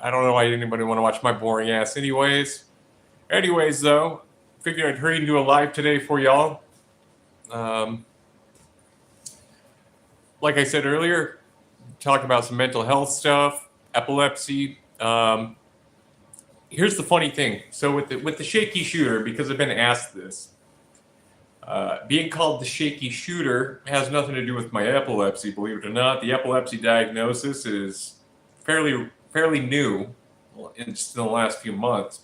I don't know why anybody want to watch my boring ass. Anyways, though, figured I'd hurry and do a live today for y'all. Um, like I said earlier, talk about some mental health stuff, epilepsy. Here's the funny thing. So with the shaky shooter, because I've been asked this, being called the shaky shooter has nothing to do with my epilepsy. Believe it or not, the epilepsy diagnosis is fairly new, in just in the last few months.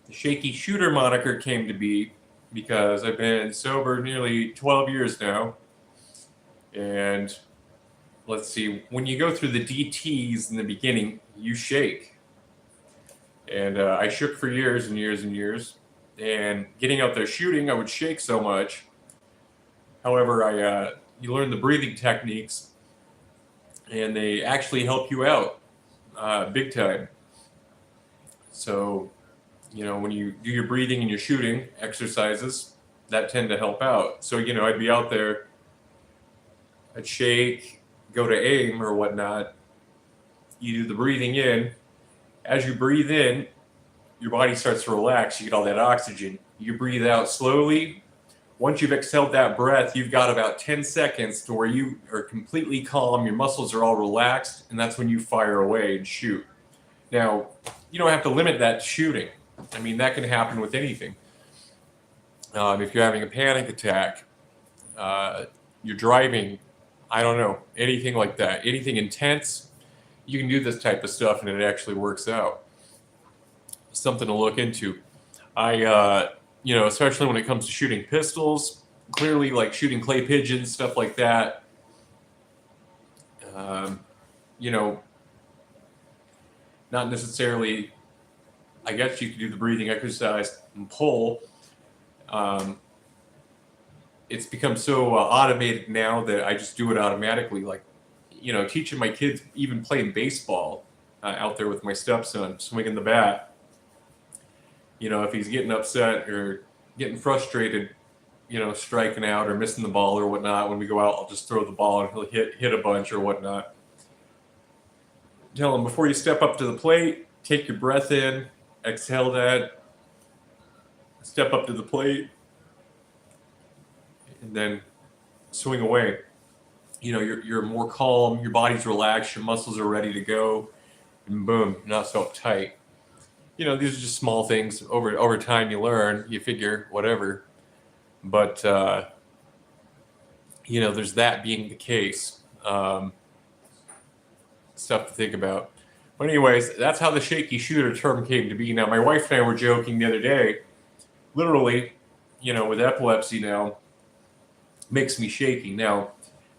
The shaky shooter moniker came to be because I've been sober nearly 12 years now, and let's see, when you go through the DTs in the beginning, you shake. And I shook for years and years and years. And getting out there shooting, I would shake so much. However, you learn the breathing techniques, and they actually help you out big time. So, when you do your breathing and your shooting exercises, that tend to help out. So, I'd be out there, I'd shake, go to aim or whatnot. You do the breathing in. As you breathe in, your body starts to relax. You get all that oxygen. You breathe out slowly. Once you've exhaled that breath, you've got about 10 seconds to where you are completely calm. Your muscles are all relaxed, and that's when you fire away and shoot. Now, you don't have to limit that to shooting. I mean, that can happen with anything. If you're having a panic attack, you're driving, I don't know, anything like that, anything intense, you can do this type of stuff and it actually works out. Something to look into. Especially when it comes to shooting pistols, clearly like shooting clay pigeons, stuff like that. Um, you know, Not necessarily, I guess you could do the breathing exercise and pull. Um, it's become so automated now that I just do it automatically. Like, teaching my kids, even playing baseball out there with my stepson, swinging the bat. If he's getting upset or getting frustrated, striking out or missing the ball or whatnot, when we go out, I'll just throw the ball and he'll hit a bunch or whatnot. Tell him before you step up to the plate, take your breath in, exhale that, step up to the plate, and then swing away. You're more calm, your body's relaxed, your muscles are ready to go, and boom, not so uptight. These are just small things. Over time, you learn, you figure, whatever. But there's that being the case. Stuff to think about. But anyways, that's how the shaky shooter term came to be. Now, my wife and I were joking the other day. Literally, with epilepsy now, makes me shaky. Now,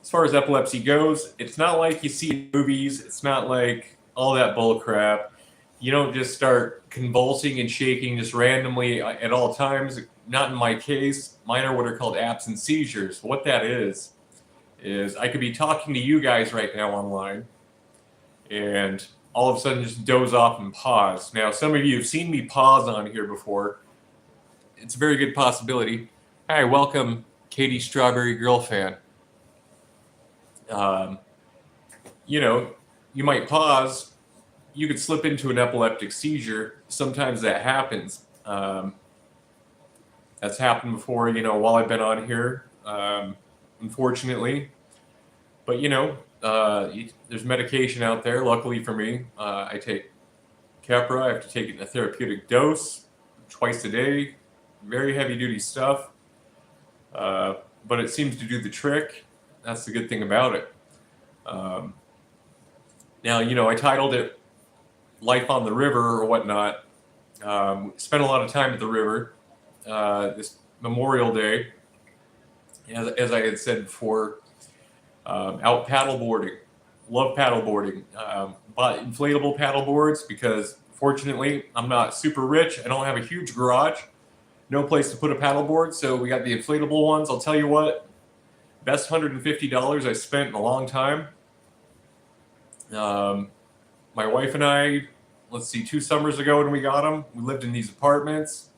as far as epilepsy goes, it's not like you see in movies. It's not like all that bull crap. You don't just start convulsing and shaking just randomly at all times. Not in my case. Mine are what are called absent seizures. What that is I could be talking to you guys right now online, and all of a sudden just doze off and pause. Now, some of you have seen me pause on here before. It's a very good possibility. Hi, welcome, Katie Strawberry Girl Fan. Um, you might pause. You could slip into an epileptic seizure. Sometimes that happens. That's happened before, while I've been on here, unfortunately. But, there's medication out there. Luckily for me, I take Keppra. I have to take it in a therapeutic dose twice a day. Very heavy duty stuff. But it seems to do the trick. That's the good thing about it. Now, I titled it Life on the River or whatnot. Spent a lot of time at the river this Memorial Day, as I had said before. Out paddleboarding. Love paddleboarding. Bought inflatable paddle boards because, fortunately, I'm not super rich. I don't have a huge garage. No place to put a paddleboard, so we got the inflatable ones. I'll tell you what, best $150 I spent in a long time. My wife and I, let's see, 2 summers ago when we got them, we lived in these apartments.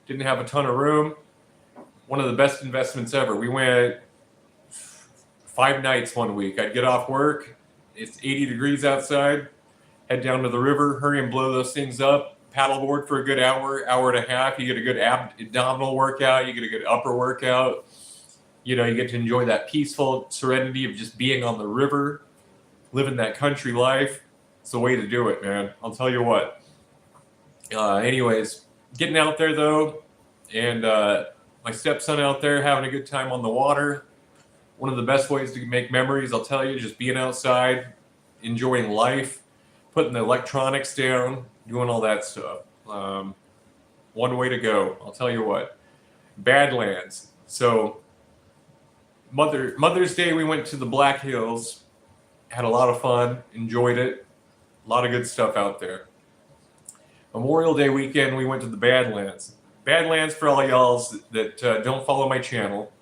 Didn't have a ton of room. One of the best investments ever. We went 5 nights one week. I'd get off work. It's 80 degrees outside. head down to the river, hurry and blow those things up, paddleboard for a good hour, hour and a half. You get a good abdominal workout, you get a good upper workout. You know, you get to enjoy that peaceful serenity of just being on the river, living that country life. It's the way to do it, man. I'll tell you what. Anyways, getting out there though, and my stepson out there having a good time on the water. One of the best ways to make memories, I'll tell you, just being outside, enjoying life, putting the electronics down, doing all that stuff. One way to go, I'll tell you what. Badlands. So Mother's Day, we went to the Black Hills, had a lot of fun, enjoyed it. A lot of good stuff out there. Memorial Day weekend, we went to the Badlands. Badlands, for all y'all that don't follow my channel.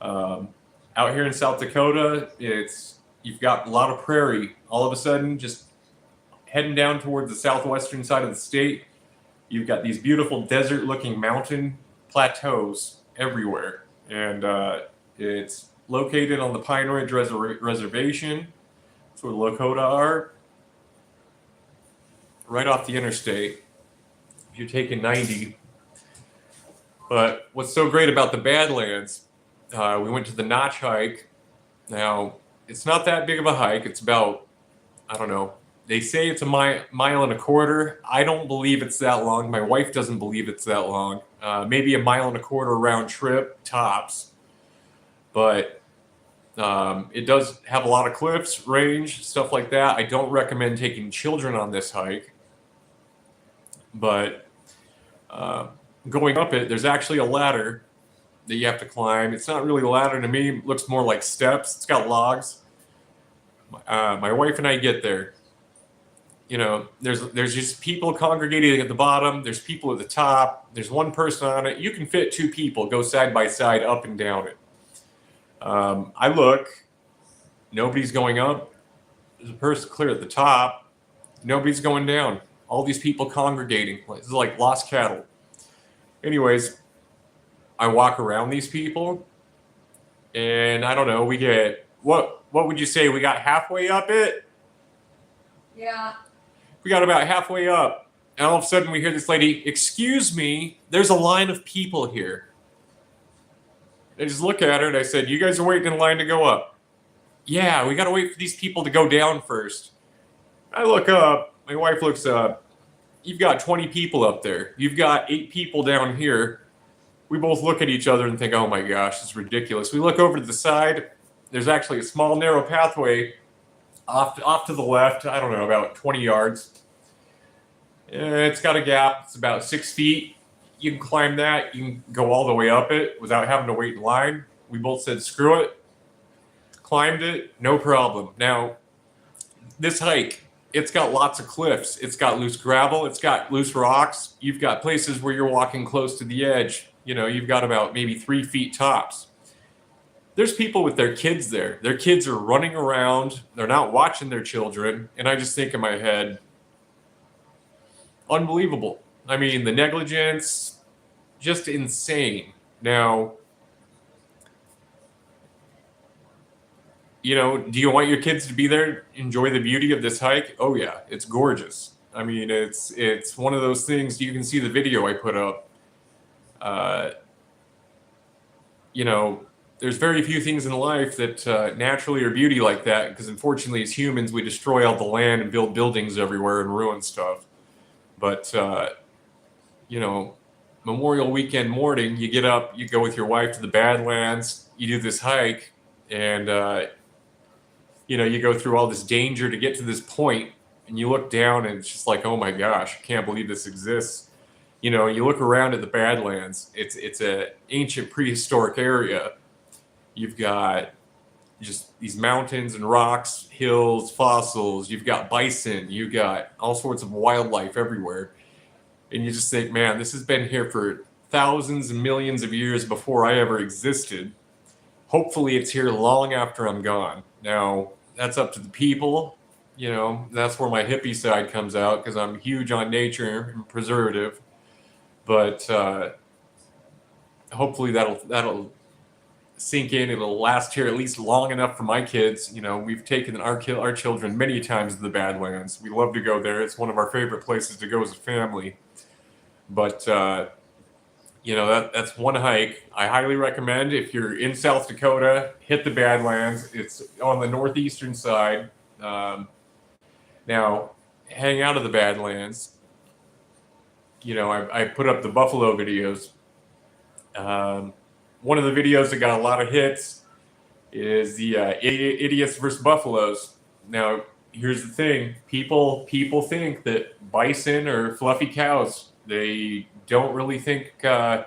Out here in South Dakota, you've got a lot of prairie. All of a sudden, just heading down towards the southwestern side of the state, you've got these beautiful desert-looking mountain plateaus everywhere. And it's located on the Pine Ridge Reservation. That's where the Lakota are. Right off the interstate. If you're taking 90. But what's so great about the Badlands, we went to the Notch hike. Now, it's not that big of a hike. It's about, I don't know, they say it's a mile and a quarter. I don't believe it's that long. My wife doesn't believe it's that long. Maybe a mile and a quarter round trip, tops. But it does have a lot of cliffs, range, stuff like that. I don't recommend taking children on this hike. But going up it, there's actually a ladder that you have to climb. It's not really a ladder to me. It looks more like steps. It's got logs. My wife and I get there. You know, there's just people congregating at the bottom. There's people at the top. There's one person on it. You can fit two people, go side by side, up and down it. I look. Nobody's going up. There's a person clear at the top. Nobody's going down. All these people congregating. It's like lost cattle. Anyways, I walk around these people, and I don't know, we get, what would you say, we got halfway up it? Yeah. We got about halfway up, and all of a sudden we hear this lady, "Excuse me, there's a line of people here." I just look at her and I said, "You guys are waiting in line to go up?" "Yeah, we got to wait for these people to go down first." I look up, my wife looks up. You've got 20 people up there. You've got 8 people down here. We both look at each other and think, oh my gosh, this is ridiculous. We look over to the side. There's actually a small, narrow pathway off to the left. I don't know, about 20 yards. It's got a gap. It's about 6 feet. You can climb that. You can go all the way up it without having to wait in line. We both said, screw it. Climbed it, no problem. Now, this hike, it's got lots of cliffs. It's got loose gravel. It's got loose rocks. You've got places where you're walking close to the edge. You know, you've got about maybe 3 feet tops. There's people with their kids there. Their kids are running around. They're not watching their children. And I just think in my head, unbelievable. I mean, the negligence, just insane. Now, you know, do you want your kids to be there, enjoy the beauty of this hike? Oh yeah, it's gorgeous. I mean, it's one of those things. You can see the video I put up. You know, there's very few things in life that naturally are beauty like that, because unfortunately, as humans, we destroy all the land and build buildings everywhere and ruin stuff. But you know, Memorial Weekend morning, you get up, you go with your wife to the Badlands, you do this hike, and you know, you go through all this danger to get to this point, and you look down, and it's just like, oh my gosh, I can't believe this exists. You know, you look around at the Badlands. It's an ancient prehistoric area. You've got just these mountains and rocks, hills, fossils. You've got bison. You've got all sorts of wildlife everywhere. And you just think, man, this has been here for thousands and millions of years before I ever existed. Hopefully it's here long after I'm gone. Now, that's up to the people. You know, that's where my hippie side comes out, because I'm huge on nature and preservative. But hopefully that'll sink in. It'll last here at least long enough for my kids. You know, we've taken our children many times to the Badlands. We love to go there. It's one of our favorite places to go as a family. But you know, that's one hike I highly recommend. If you're in South Dakota, hit the Badlands. It's on the northeastern side. Now, hang out of the Badlands. You know, I put up the buffalo videos. One of the videos that got a lot of hits is the idiots versus buffaloes. Now, here's the thing: people think that bison are fluffy cows. They don't really think, hey,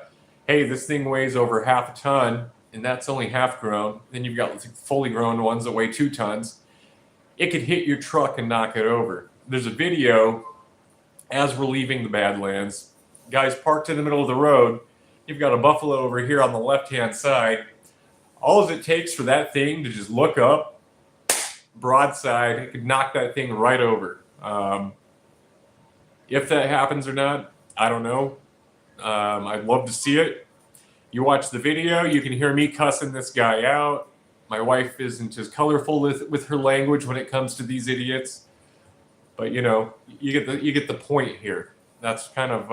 this thing weighs over half a ton, and that's only half grown. Then you've got fully grown ones that weigh 2 tons. It could hit your truck and knock it over. There's a video as we're leaving the Badlands. Guys parked in the middle of the road. You've got a buffalo over here on the left-hand side. All it takes for that thing to just look up, broadside, it could knock that thing right over. If that happens or not, I don't know. I'd love to see it. You watch the video, you can hear me cussing this guy out. My wife isn't as colorful with her language when it comes to these idiots. But you know, you get the point here. That's kind of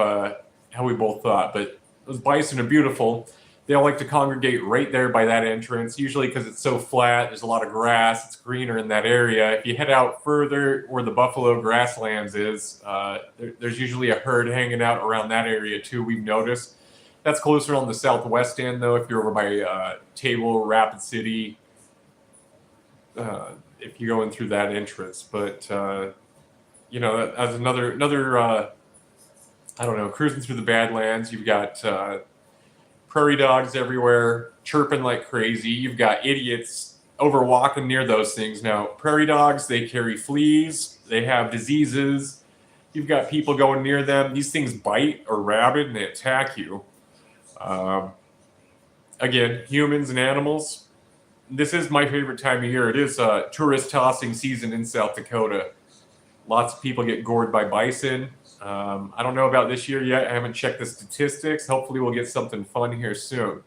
how we both thought. But those bison are beautiful. They all like to congregate right there by that entrance, usually because it's so flat. There's a lot of grass. It's greener in that area. If you head out further where the buffalo grasslands is, there's usually a herd hanging out around that area too, we've noticed. That's closer on the southwest end, though, if you're over by Table, Rapid City, if you go in through that entrance. But, you know, as another I don't know, cruising through the Badlands, you've got prairie dogs everywhere, chirping like crazy. You've got idiots over walking near those things. Now, prairie dogs, they carry fleas, they have diseases. You've got people going near them. These things bite or rabid and they attack you. Again, humans and animals. This is my favorite time of year. It is tourist tossing season in South Dakota. Lots of people get gored by bison. I don't know about this year yet. I haven't checked the statistics. Hopefully we'll get something fun here soon.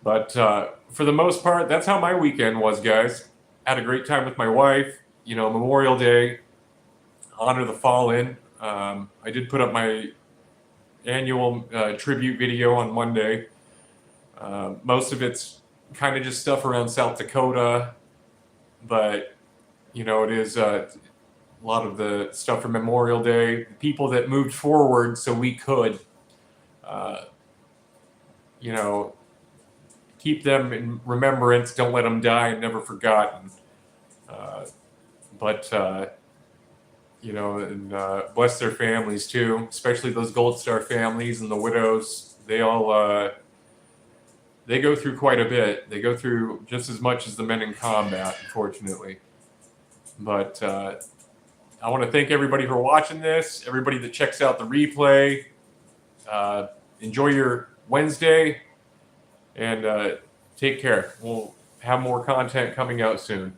But for the most part, that's how my weekend was, guys. Had a great time with my wife. You know, Memorial Day, honor the fallen. I did put up my annual tribute video on Monday. Most of it's kind of just stuff around South Dakota. But, you know, it is... a lot of the stuff for Memorial Day, people that moved forward so we could, you know, keep them in remembrance, don't let them die and never forgotten. You know, and bless their families too, especially those Gold Star families and the widows. They all, they go through quite a bit. They go through just as much as the men in combat, unfortunately. But, I want to thank everybody for watching this, everybody that checks out the replay. Enjoy your Wednesday, and take care. We'll have more content coming out soon.